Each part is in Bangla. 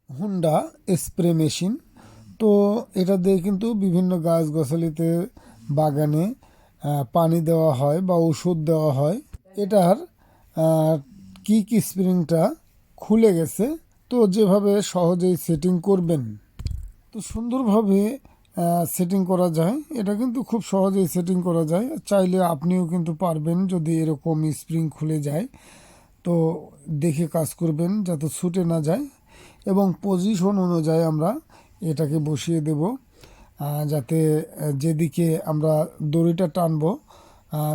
Honda spray machine. তো এটা দিয়ে কিন্তু বিভিন্ন গাছগাছালিতে বাগানে পানি দেওয়া হয় বা ওষুধ দেওয়া হয়। এটার কিক স্প্রিংটা খুলে গেছে। তো যেভাবে সহজেই সেটিং করবেন, তো সুন্দরভাবে সেটিং করা যায়। এটা কিন্তু খুব সহজেই সেটিং করা যায়, চাইলে আপনিও কিন্তু পারবেন। যদি এরকম স্প্রিং খুলে যায় তো দেখে কাজ করবেন যাতে ছুটে না যায়, এবং পজিশন অনুযায়ী আমরা এটাকে বসিয়ে দেব, যাতে যেদিকে আমরা দড়িটা টানবো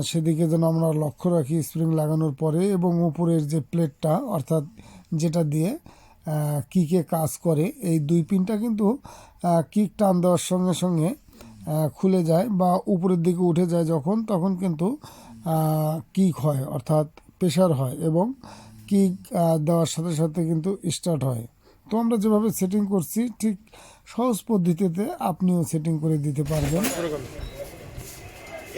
সেদিকে যেন আমরা লক্ষ্য রাখি স্প্রিং লাগানোর পরে। এবং উপরের যে প্লেটটা, অর্থাৎ যেটা দিয়ে কিকে কাজ করে, এই দুই পিনটা কিন্তু কিক টান দেওয়ার সঙ্গে সঙ্গে খুলে যায় বা উপরের দিকে উঠে যায় যখন, তখন কিন্তু কিক হয়, অর্থাৎ প্রেশার হয়, এবং কিক দেওয়ার সাথে সাথে কিন্তু স্টার্ট হয়। তো আমরা যেভাবে সেটিং করছি ঠিক সহজ পদ্ধতিতে আপনিও সেটিং করে দিতে পারবেন।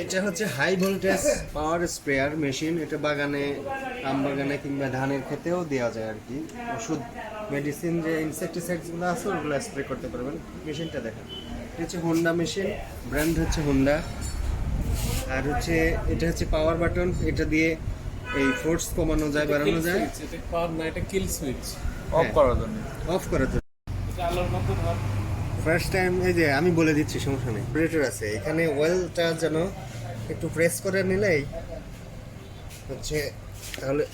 এটা হচ্ছে high voltage power sprayer machine. এটা বাগানে, আম বাগানে কিংবা ধানের ক্ষেতেও দেওয়া যায় আর কি। ওষুধ, মেডিসিন, যে ইনসেকটিসাইডসগুলো আছে ওগুলো স্প্রে করতে পারবেন। মেশিনটা দেখেন, এটা হচ্ছে হোন্ডা মেশিন, ব্র্যান্ড হচ্ছে হোন্ডা। আর হচ্ছে এটা হচ্ছে পাওয়ার বাটন, এটা দিয়ে এই ফোর্স কমানো যায়, বাড়ানো যায়। এটা পাওয়ার না, এটা কিল সুইচ অফ হ্যাঁ, করার জন্য। অফ করার জন্য। এটা আলোর মতো ধর। ফার্স্ট টাইম, এই যে আমি বলে দিচ্ছি, সমস্যা নেই। অপারেটর আছে এখানে, ওয়েলটা যেন একটু প্রেস করে নিলেই হচ্ছে, তাহলে